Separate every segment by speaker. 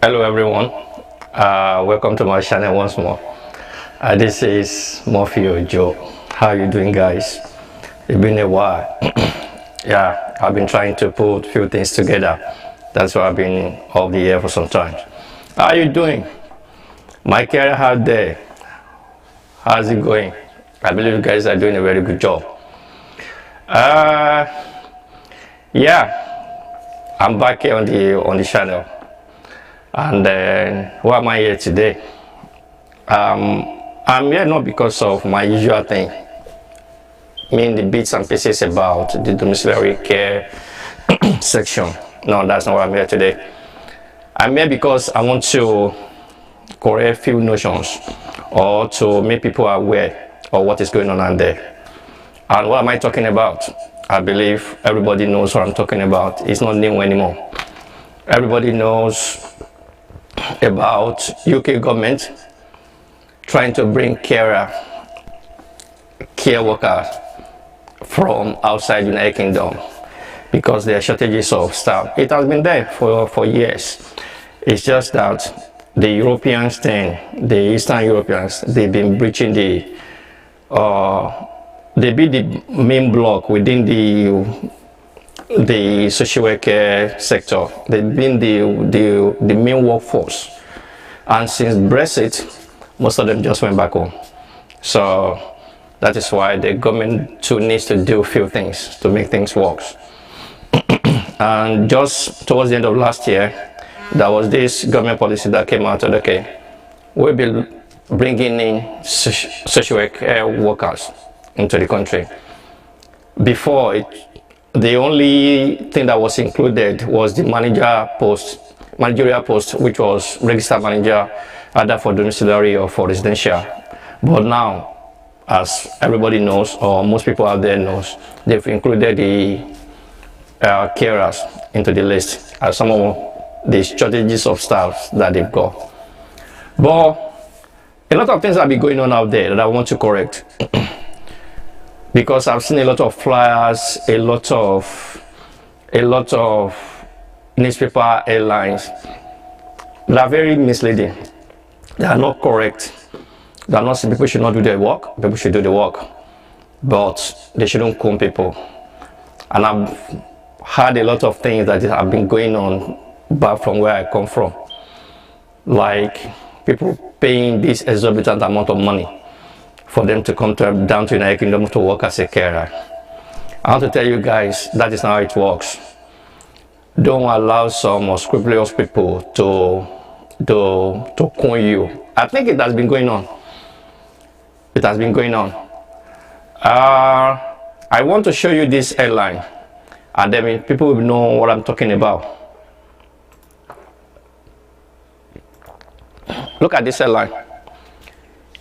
Speaker 1: Hello everyone, welcome to my channel once more. This is Murphy Joe. How you doing, guys? It's been a while. Yeah, I've been trying to put a few things together. That's why I've been off the air for some time. How are you doing? My career out there, how's it going? I believe you guys are doing a very good job. Yeah, I'm back here on the channel. And then why am I here today? I'm here not because of my usual thing, the bits and pieces about the domiciliary care section. No, that's not why I'm here today. I'm here because I want to correct few notions or to make people aware of what is going on out there. And what am I talking about? I believe everybody knows what I'm talking about. It's not new anymore. Everybody knows about UK government trying to bring care workers from outside United Kingdom because there are shortages of staff. It has been there for years. It's just that the Europeans the Eastern Europeans, they've been breaching they be the main block within the social worker sector. They've been the main workforce, and since Brexit, most of them just went back home. So that is why the government too needs to do a few things to make things work. And just towards the end of last year, there was this government policy that came out that, okay, we'll be bringing in social worker workers into the country. Before, the only thing that was included was the managerial post, which was registered manager, either for domiciliary or for residential. But now, as everybody knows, or most people out there knows, they've included the carers into the list as some of the shortages of staff that they've got. But a lot of things have been going on out there that I want to correct. Because I've seen a lot of flyers, a lot of newspaper headlines that are very misleading. They are not correct. They are not saying people should not do their work. People should do the work, but they shouldn't con people. And I've heard a lot of things that have been going on back from where I come from, like people paying this exorbitant amount of money for them to come down to United Kingdom to work as a carer. I want to tell you guys, that is not how it works. Don't allow some unscrupulous people to con you. I think it has been going on. It has been going on. I want to show you this headline, and then people will know what I'm talking about. Look at this headline.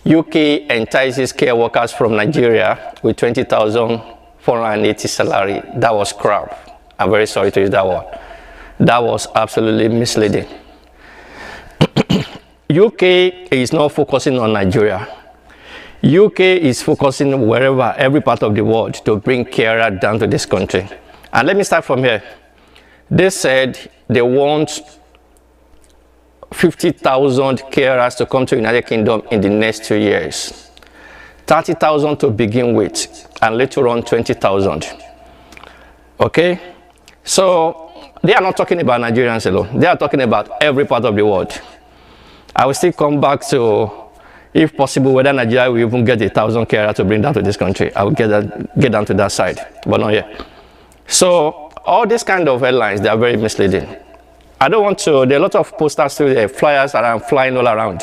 Speaker 1: UK entices care workers from Nigeria with 20,480 salary. That was crap. I'm very sorry to use that word. That was absolutely misleading. UK is not focusing on Nigeria. UK is focusing wherever, every part of the world, to bring carer down to this country. And let me start from here. They said they want 50,000 carers to come to United Kingdom in the next 2 years. 30,000 to begin with, and later on 20,000. Okay? So they are not talking about Nigerians alone. They are talking about every part of the world. I will still come back to, if possible, whether Nigeria will even get 1,000 carers to bring down to this country. I will get down to that side, but not yet. So all these kind of headlines, they are very misleading. I don't want to, there are a lot of posters still there, flyers around, flying all around,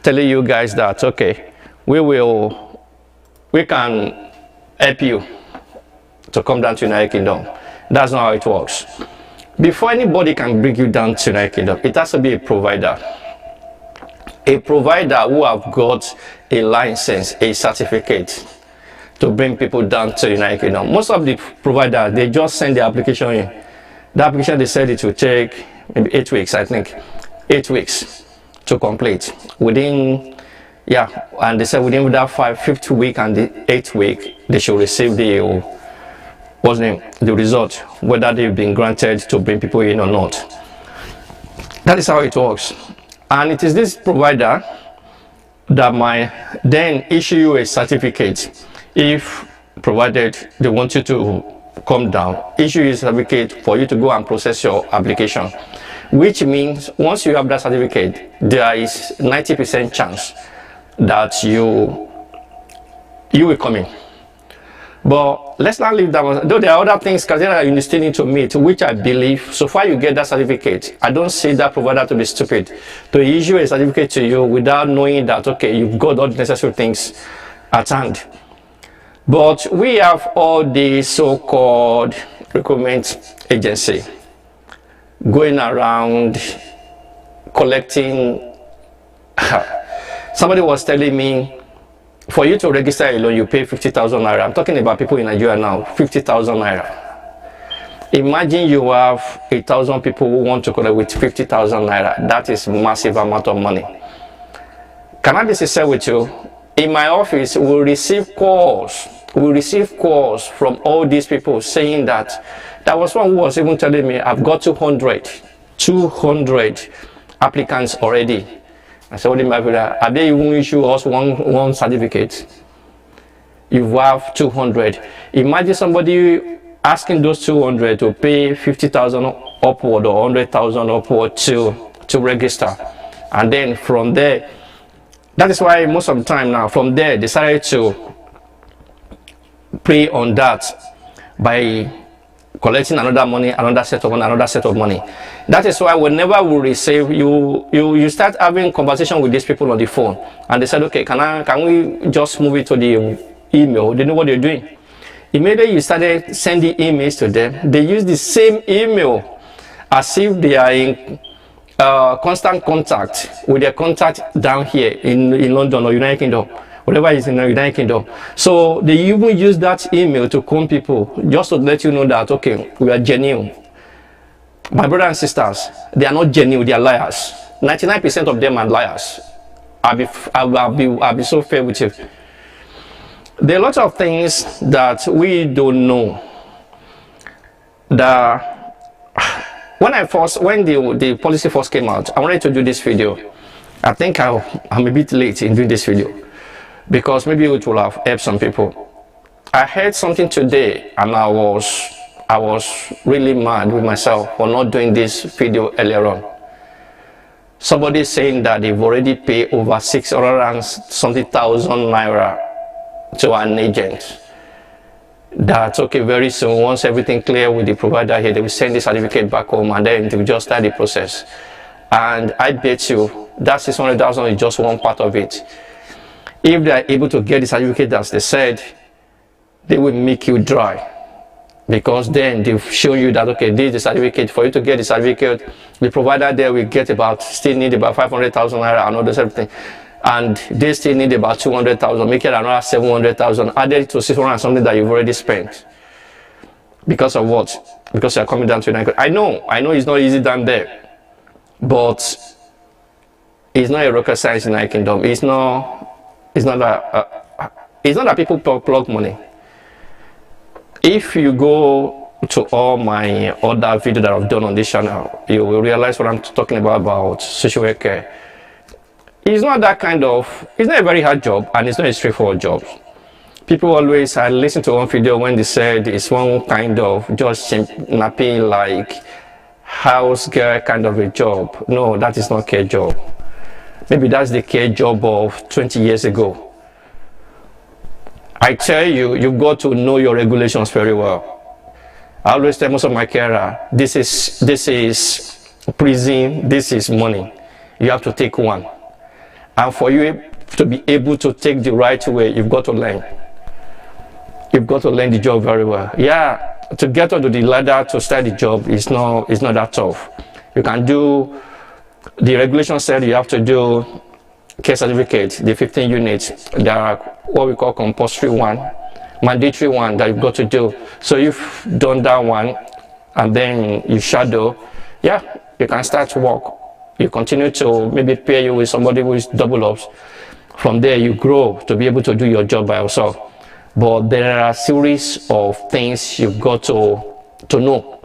Speaker 1: telling you guys that, okay, we can help you to come down to United Kingdom. That's not how it works. Before anybody can bring you down to United Kingdom, it has to be a provider. A provider who have got a license, a certificate to bring people down to United Kingdom. Most of the providers, they just send the application in. The application, they said it will take maybe 8 weeks, I think. 8 weeks to complete. Within, yeah, and they said within that 5th week and the 8th week, they should receive the the result, whether they've been granted to bring people in or not. That is how it works. And it is this provider that might then issue you a certificate, if provided they want you to come down, issue you a certificate for you to go and process your application, which means once you have that certificate, there is 90% chance that you will come in. But let's not leave that one. Though there are other things that you still need to meet, which I believe, so far you get that certificate, I don't see that provider to be stupid to issue a certificate to you without knowing that, okay, you've got all the necessary things at hand. But we have all the so-called recruitment agency going around collecting. Somebody was telling me, for you to register alone, you pay 50,000 naira. I'm talking about people in Nigeria now, 50,000 naira. Imagine you have 1,000 people who want to collect with 50,000 naira. That is massive amount of money. Can I be sincere with you? In my office, we receive calls. We receive calls from all these people saying that. There was one who was even telling me, I've got 200 applicants already. I said, what do you mean by that? Have they even issued us one certificate? You have 200. Imagine somebody asking those 200 to pay 50,000 upward or 100,000 upward to register. And then from there, that is why most of the time now, from there, they decided to play on that by collecting another money, another set of money, another set of money. That is why whenever we receive, you start having conversation with these people on the phone, and they said, okay, can we just move it to the email? They know what they're doing. Immediately you started sending emails to them, they use the same email as if they are in constant contact with their contact down here in London or United Kingdom. Whatever is in the United Kingdom. So they even use that email to con people, just to let you know that, okay, we are genuine. My brothers and sisters, they are not genuine, they are liars. 99% of them are liars. I'll be so fair with you. There are lots of things that we don't know. When the policy first came out, I wanted to do this video. I think I'm a bit late in doing this video, because maybe it will have helped some people. I heard something today and I was really mad with myself for not doing this video earlier on. Somebody saying that they've already paid over 600 and something thousand naira to an agent. That, okay, very soon, once everything clear with the provider here, they will send the certificate back home and then they will just start the process. And I bet you that 600,000 is just one part of it. If they are able to get the certificate as they said, they will make you dry, because then they've shown you that, okay, this is the certificate. For you to get the certificate, the provider there will get still need about 500,000 naira and all this everything, and they still need about 200,000, make it another 700,000 added to 600 and something that you've already spent. Because of what? Because you're coming down to United Kingdom. I know it's not easy down there, but it's not a rocket science in United Kingdom. It's not that people plug money. If you go to all my other videos that I've done on this channel, you will realize what I'm talking about social worker. It's not it's not a very hard job, and it's not a straightforward job. People always, I listened to one video when they said it's one kind of just nappy, like house girl kind of a job. No, that is not care job. Maybe that's the care job of 20 years ago. I tell you, you've got to know your regulations very well. I always tell most of my carer, this is prison, this is money. You have to take one. And for you to be able to take the right way, you've got to learn. You've got to learn the job very well. Yeah, to get onto the ladder to start the job is not that tough. You can do, the regulation said you have to do care certificate, the 15 units. There are what we call compulsory one, mandatory one that you've got to do. So you've done that one and then you shadow, yeah, you can start to work. You continue to maybe pair you with somebody who is double ups. From there you grow to be able to do your job by yourself. But there are a series of things you've got to know.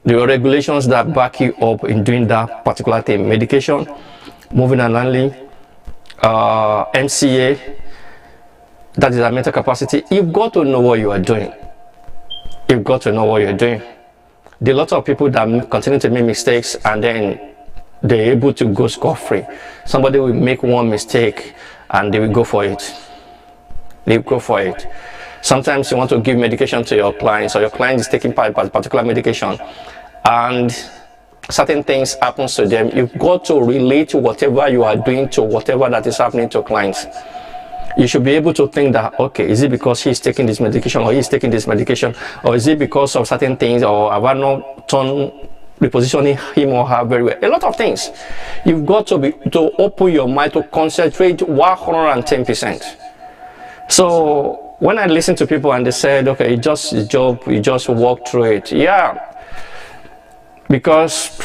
Speaker 1: the regulations that back you up in doing that particular thing. Medication, moving and handling, MCA, that is a mental capacity. You've got to know what you are doing. You've got to know what you're doing. There are lots of people that continue to make mistakes and then they're able to go scot-free. Somebody will make one mistake and they will go for it. They go for it. Sometimes you want to give medication to your clients, or your client is taking part in particular medication and certain things happen to them. You've got to relate to whatever you are doing to whatever that is happening to clients. You should be able to think that, okay, is it because he's taking this medication, or he's taking this medication, or is it because of certain things, or have I not done repositioning him or her very well? A lot of things. You've got to open your mind to concentrate 110%. So when I listen to people and they said, okay, it's just a job, you just walk through it. Yeah, because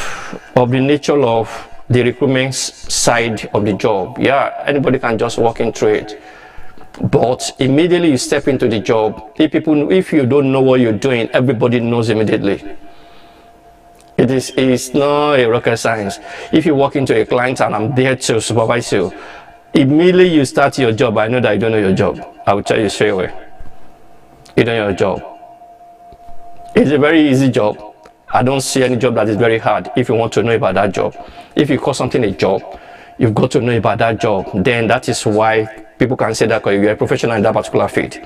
Speaker 1: of the nature of the recruitment side of the job. Yeah, anybody can just walk in through it. But immediately you step into the job, if you don't know what you're doing, everybody knows immediately. It's not a rocket science. If you walk into a client and I'm there to supervise you, immediately you start your job, I know that you don't know your job. I will tell you straight away. You don't know your job. It's a very easy job. I don't see any job that is very hard if you want to know about that job. If you call something a job, you've got to know about that job. Then that is why people can say that you're a professional in that particular field.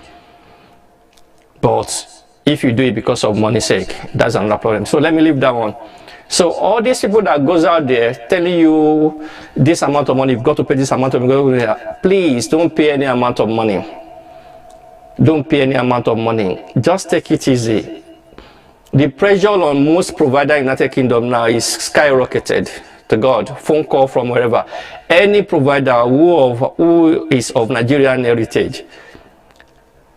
Speaker 1: But if you do it because of money's sake, that's another problem. So let me leave that one. So all these people that goes out there telling you this amount of money, you've got to pay this amount of money, please don't pay any amount of money. Don't pay any amount of money. Just take it easy. The pressure on most providers in the United Kingdom now is skyrocketed. To God, phone call from wherever. Any provider who is of Nigerian heritage,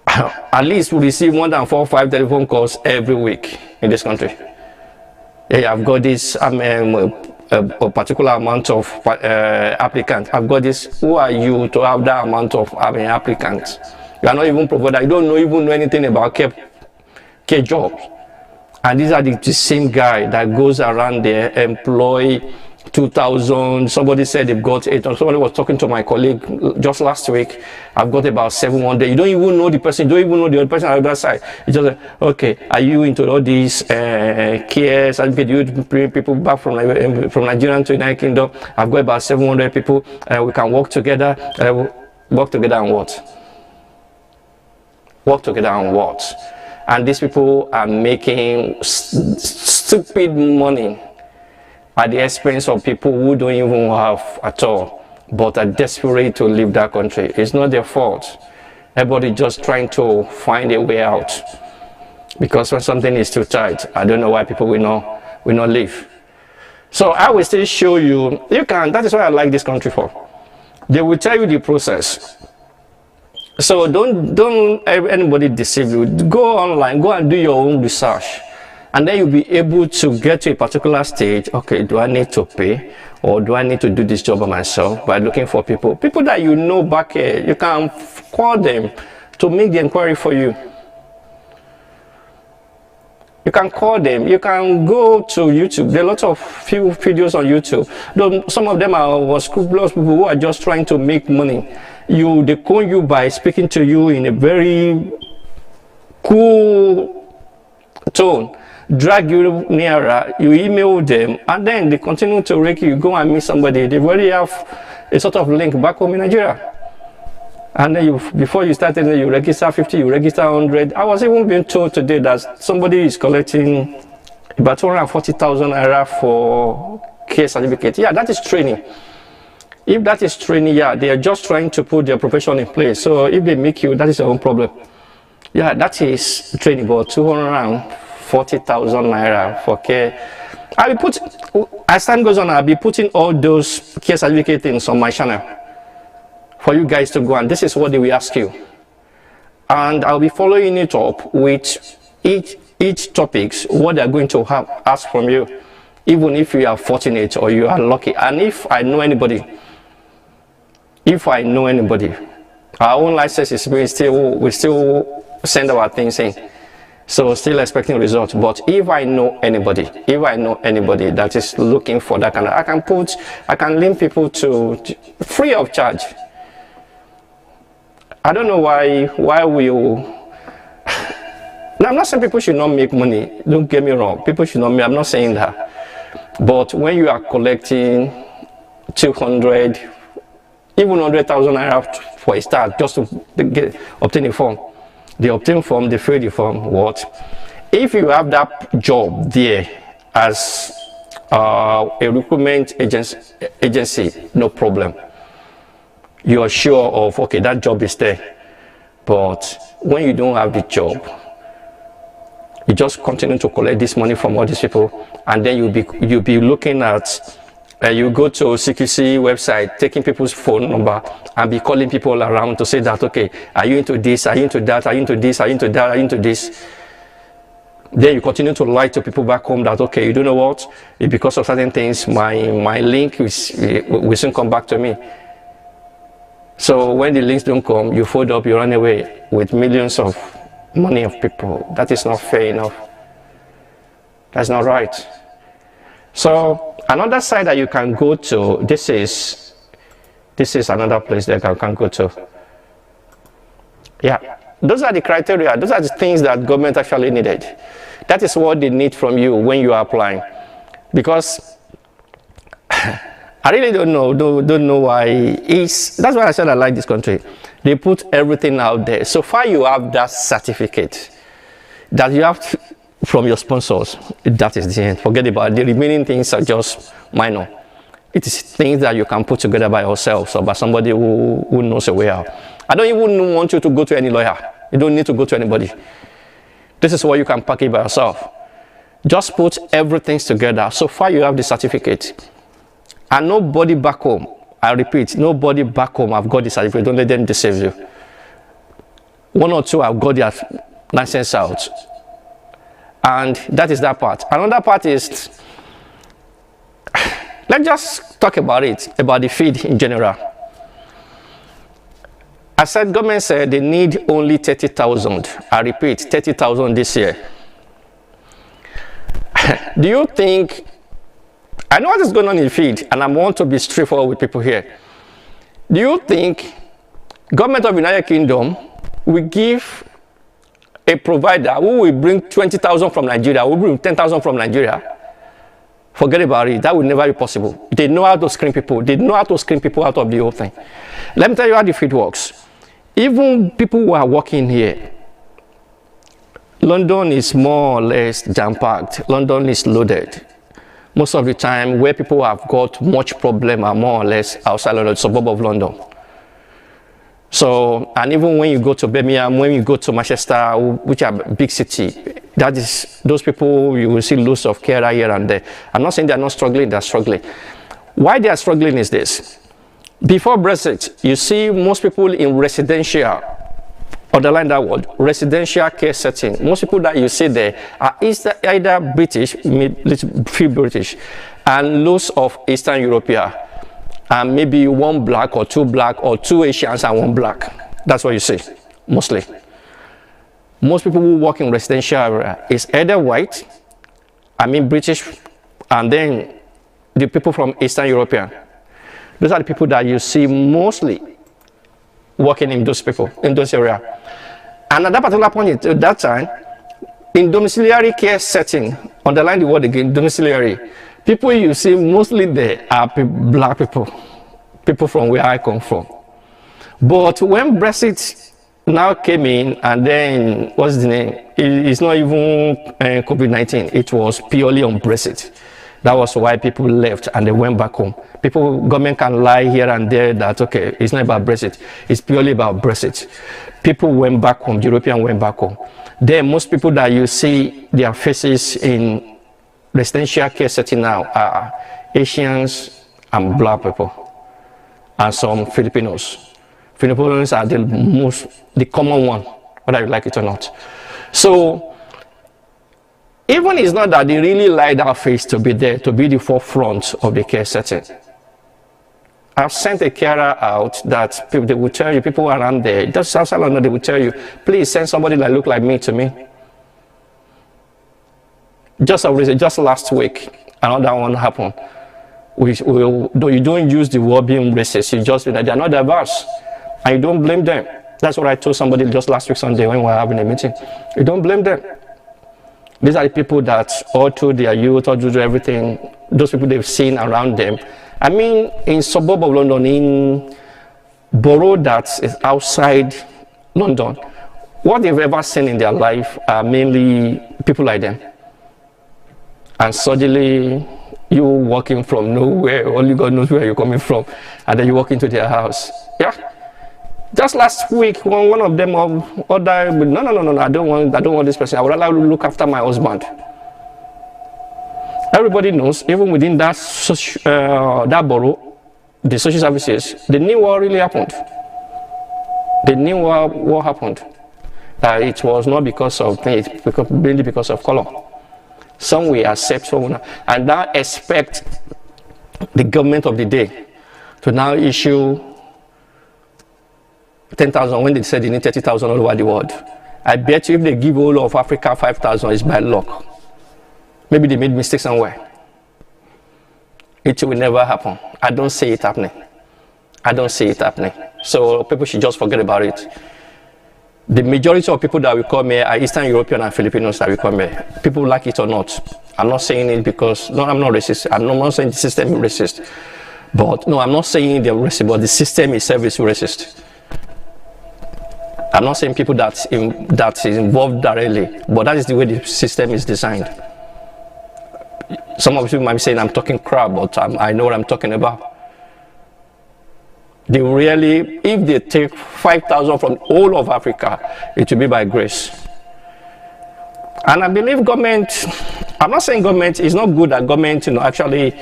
Speaker 1: at least we receive more than 4 or 5 telephone calls every week in this country. Hey, I've got this a particular amount of applicants. I've got this. Who are you to have that amount of applicants? You are not even provider. You don't even know anything about care jobs. And these are the same guy that goes around there, employ 2,000. Somebody said they've got 800. Somebody was talking to my colleague just last week. I've got about 700. You don't even know the person. You don't even know the other person on the other side. It's just like, okay, are you into all these cares? Do you bring people back from Nigeria to United Kingdom? I've got about 700 people. We can work together. Work together on what? Work together on what? And these people are making stupid money at the expense of people who don't even have at all, but are desperate to leave that country. It's not their fault. Everybody just trying to find a way out. Because when something is too tight, I don't know why people will not leave. So I will still show you, that is why I like this country for. They will tell you the process. So don't anybody deceive you. Go online, go and do your own research. And then you'll be able to get to a particular stage. Okay, do I need to pay? Or do I need to do this job by myself? By looking for people that you know back here. You can call them to make the inquiry for you. You can call them. You can go to YouTube. There are lots of few videos on YouTube. Though some of them are scrupulous people who are just trying to make money. They call you by speaking to you in a very cool tone, drag you nearer, you email them, and then they continue to rake you. Go and meet somebody. They already have a sort of link back home in Nigeria. And then before you started, you register 50, you register 100. I was even being told today that somebody is collecting about 240,000 naira for care certificate. Yeah, that is training. If that is training, yeah, they are just trying to put their profession in place. So if they make you, that is their own problem. Yeah, that is training, but 240,000 naira for care. As time goes on, I'll be putting all those care certificate things on my channel for you guys to go, and this is what they will ask you. And I'll be following it up with each topics, what they're going to ask from you, even if you are fortunate or you are lucky. And if I know anybody, our own license is we still send our things in. So still expecting results. But if I know anybody that is looking for that kind of, I can link people to free of charge. I don't know why we. Now, I'm not saying people should not make money. Don't get me wrong. People should not make. I'm not saying that. But when you are collecting 200, even 100,000 naira for a start, just to obtain a form, they obtain form, they fill the form. What? If you have that job there as a recruitment agency, no problem. You are sure of, okay, that job is there. But when you don't have the job, you just continue to collect this money from all these people, and then you'll be looking at, you go to CQC website, taking people's phone number and be calling people around to say that, okay, are you into this, are you into that, are you into this, are you into that, are you into this? Then you continue to lie to people back home that, okay, you don't know what, because of certain things, my link will soon come back to me. So when the links don't come, you fold up, you run away with millions of money of people. That is not fair enough. That's not right. So another site that you can go to, this is another place that you can go to. Yeah, those are the criteria, those are the things that government actually needed. That is what they need from you when you are applying. Because I really don't know why. That's why I said I like this country. They put everything out there. So far you have that certificate that you have from your sponsors. That is the end. Forget about it. The remaining things are just minor. It is things that you can put together by yourself or by somebody who knows a way out. I don't even want you to go to any lawyer. You don't need to go to anybody. This is what you can package by yourself. Just put everything together. So far you have the certificate. And nobody back home, I repeat, nobody back home have got the certificate. Don't let them deceive you. One or two have got their license out. And that is that part. Another part is, let's just talk about it, about the feed in general. I said, government said they need only 30,000. I repeat, 30,000 this year. Do you think, I know what is going on in the feed, and I want to be straightforward with people here. Do you think government of the United Kingdom will give a provider who will bring 20,000 from Nigeria, who will bring 10,000 from Nigeria? Forget about it. That will never be possible. They know how to screen people. They know how to screen people out of the whole thing. Let me tell you how the feed works. Even people who are working here, London is more or less jam-packed. London is loaded. Most of the time, where people have got much problem are more or less outside of the suburb of London. So, and even when you go to Birmingham, when you go to Manchester, which are big city, that is, those people, you will see lots of carer here and there. I'm not saying they're not struggling, they're struggling. Why they are struggling is this. Before Brexit, you see most people in residential, underline that word, residential care setting. Most people that you see there are either British, few British, and lots of Eastern European, and maybe one black or two Asians and one black. That's what you see, mostly. Most people who work in residential area is either white, British, and then the people from Eastern European. Those are the people that you see mostly working in those areas. And at that particular point at that time, in domiciliary care setting, underline the word again, domiciliary, people you see mostly there are black people from where I come from. But when Brexit now came in, and then, what's the name? It's not even COVID-19, it was purely on Brexit. That was why people left and they went back home. Government can lie here and there that, okay, it's not about Brexit, it's purely about Brexit. People went back home, Europeans went back home. Then most people that you see their faces in residential care setting now are Asians and black people, and some Filipinos. Filipinos are the common one, whether you like it or not. So, even it's not that they really like that face to be there, to be the forefront of the care setting. I've sent a carer out that they will tell you, people around there, just outside London, they will tell you, please send somebody that look like me to me. Just last week, another one happened. You don't use the word being racist. You just, they're not diverse. And you don't blame them. That's what I told somebody just last week Sunday when we were having a meeting. You don't blame them. These are the people that all through their youth, all through everything, those people they've seen around them. I mean, in suburb of London, in borough that is outside London, what they've ever seen in their life are mainly people like them. And suddenly, you walking from nowhere, only God knows where you're coming from, and then you walk into their house. Yeah. Just last week, one of them ordered, no, I don't want this person. I would rather look after my husband. Everybody knows, even within that that borough, the social services, they knew what really happened. They knew what happened. It was not because of things, mainly because of color. Some will accept, some will not, and now expect the government of the day to now issue 10,000 when they said they need 30,000 all over the world. I bet you if they give all of Africa 5,000, it's by luck. Maybe they made mistakes somewhere. It will never happen. I don't see it happening. I don't see it happening. So people should just forget about it. The majority of people that will come here are Eastern European and Filipinos that will come here. People like it or not. I'm not saying it because, no, I'm not racist. I'm not saying the system is racist. But, no, I'm not saying they're racist, but the system itself is racist. I'm not saying people that is involved directly, but that is the way the system is designed. Some of you might be saying I'm talking crap, but I know what I'm talking about. They really, if they take 5,000 from all of Africa, it will be by grace. And I believe government, I'm not saying government is not good at government, actually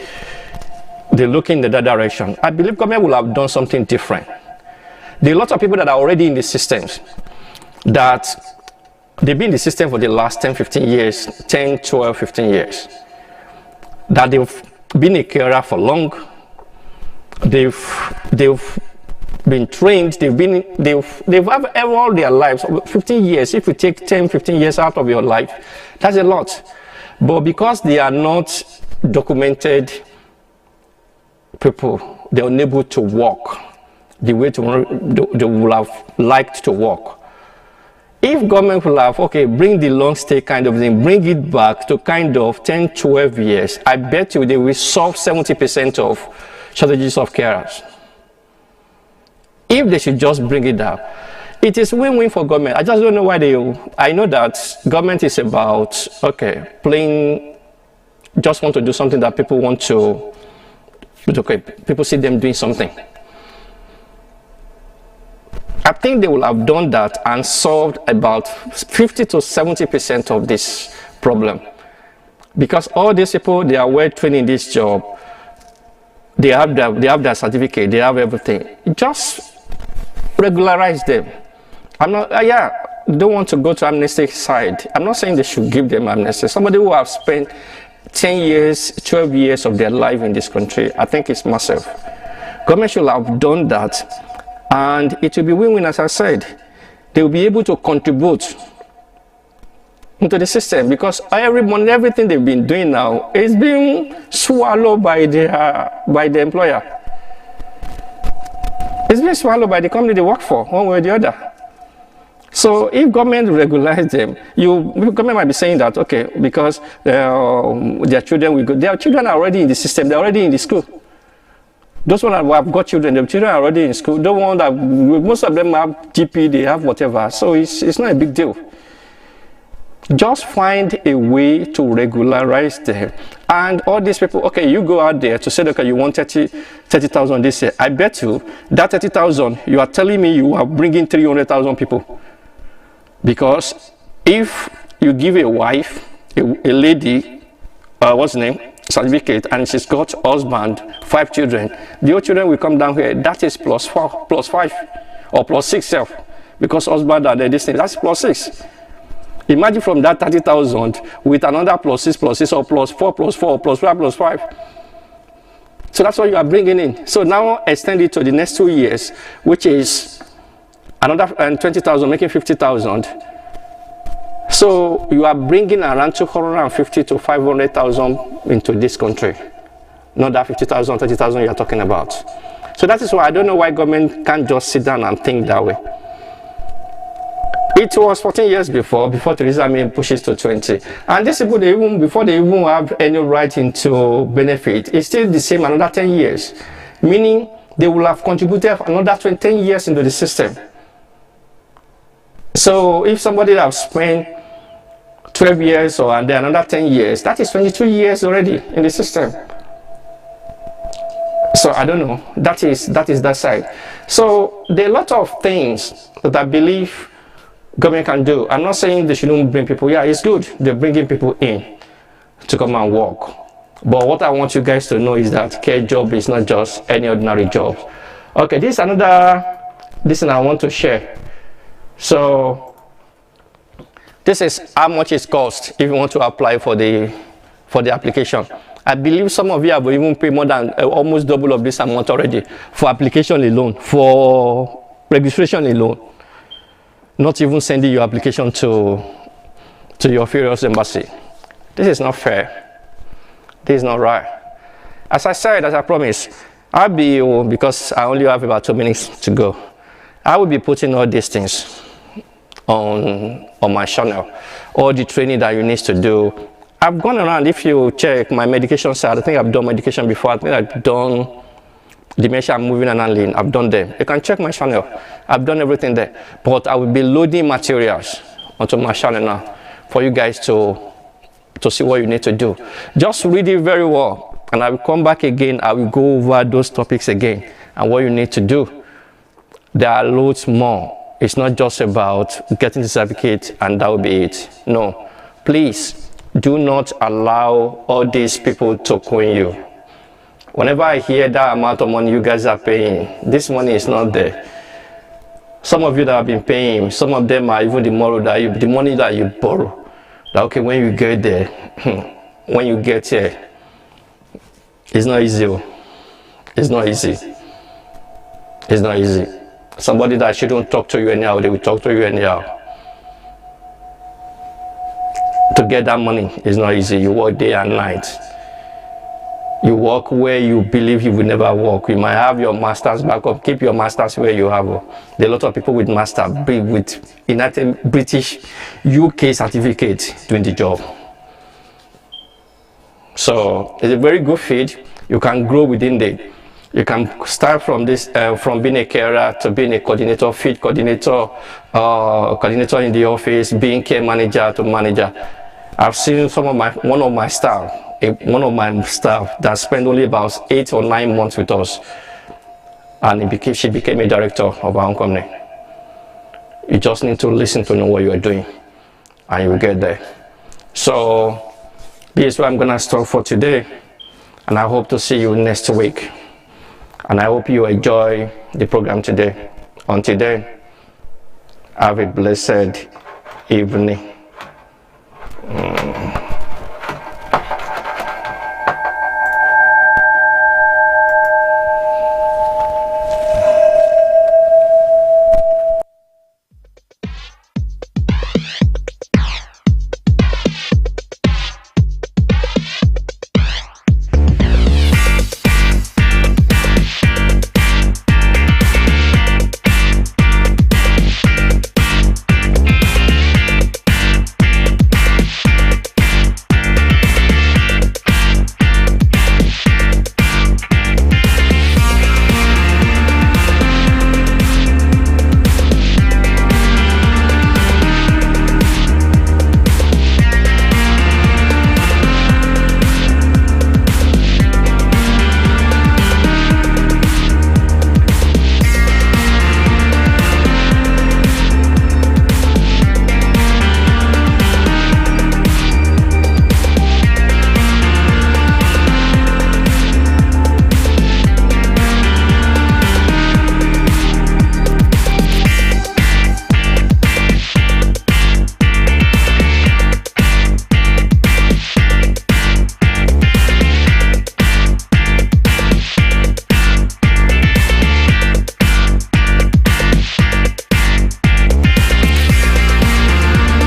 Speaker 1: they look in that direction. I believe government will have done something different. There are a lot of people that are already in the systems, that they've been in the system for the last 10, 15 years, 10, 12, 15 years. That they've been a carer for long. They've been trained, they've had all their lives, 15 years. If you take 10, 15 years out of your life, that's a lot. But because they are not documented people, they're unable to walk the way they would have liked to walk. If government will have, okay, bring the long stay kind of thing, bring it back to kind of 10, 12 years, I bet you they will solve 70% of shortages of carers. If they should just bring it down, it is win-win for government. I just don't know why I know that government is about, okay, just want to do something that people want to, okay, people see them doing something. I think they will have done that and solved about 50 to 70% of this problem. Because all these people, they are well trained in this job. They have their certificate, they have everything. Just regularize them. I'm not, don't want to go to amnesty side. I'm not saying they should give them amnesty. Somebody who have spent 10 years, 12 years of their life in this country, I think it's massive. Government should have done that. And it will be win-win, as I said. They will be able to contribute into the system because everything they've been doing now is being swallowed by the employer. It's being swallowed by the company they work for, one way or the other. So if government regularize them, government might be saying that, okay, because their children will go, their children are already in the system, they're already in the school. Those ones who have got children, the children are already in school. The one that most of them have GP, they have whatever. So it's not a big deal. Just find a way to regularize them. And all these people, okay, you go out there to say, okay, you want 30,000 this year. I bet you that 30,000, you are telling me you are bringing 300,000 people. Because if you give a wife, a lady, what's the name? Certificate, and she's got husband, 5 children, the other children will come down here. That is plus 4, plus 5, or plus 6 self, because husband are there, this thing, that's plus 6. Imagine from that 30,000 with another plus 6, or plus 4, plus 4, plus 5, plus 5. So that's what you are bringing in. So now extend it to the next 2 years, which is another 20,000, making 50,000. So you are bringing around 250 to 500,000 into this country. Not that 50,000, 30,000 you are talking about. So that is why I don't know why government can't just sit down and think that way. It was 14 years before Theresa May pushes to 20. And these people, before they even have any right into benefit, it's still the same another 10 years. Meaning they will have contributed another 10 years into the system. So if somebody has spent 12 years and then another 10 years, that is 22 years already in the system. So I don't know, that is that side. So there are a lot of things that I believe government can do. I'm not saying they shouldn't bring people. Yeah, it's good they're bringing people in to come and work. But what I want you guys to know is that care job is not just any ordinary job. Okay, this is another thing I want to share. So this is how much it costs if you want to apply for the application. I believe some of you have even paid more than almost double of this amount already for application alone, for registration alone. Not even sending your application to your various embassy. This is not fair. This is not right. As I said, as I promised, I'll be, because I only have about 2 minutes to go, I will be putting all these things on my channel, all the training that you need to do. I've gone around, if you check my medication side, I think I've done medication before, I think I've done dementia, moving and handling, I've done them. You can check my channel, I've done everything there. But I will be loading materials onto my channel now for you guys to see what you need to do. Just read it very well, and I will come back again, I will go over those topics again and what you need to do. There are loads more. It's not just about getting the certificate and that will be it. No, please do not allow all these people to coin you. Whenever I hear that amount of money you guys are paying, this money is not there. Some of you that have been paying, some of them are even the money that you borrow. That okay, when you get there, when you get here, it's not easy. It's not easy. It's not easy. Somebody that shouldn't talk to you anyhow, they will talk to you anyhow. To get that money is not easy. You work day and night. You work where you believe you will never work. You might have your masters back up. Keep your masters where you have. There are a lot of people with master, with United British, UK certificate doing the job. So it's a very good field. You can grow within it. You can start from this, from being a carer to being a coordinator, field coordinator, coordinator in the office, being care manager to manager. I've seen one of my staff that spent only about 8 or 9 months with us, and she became a director of our own company. You just need to listen to know what you are doing, and you will get there. So this is where I'm gonna stop for today, and I hope to see you next week. And I hope you enjoy the program today. Until then, have a blessed evening.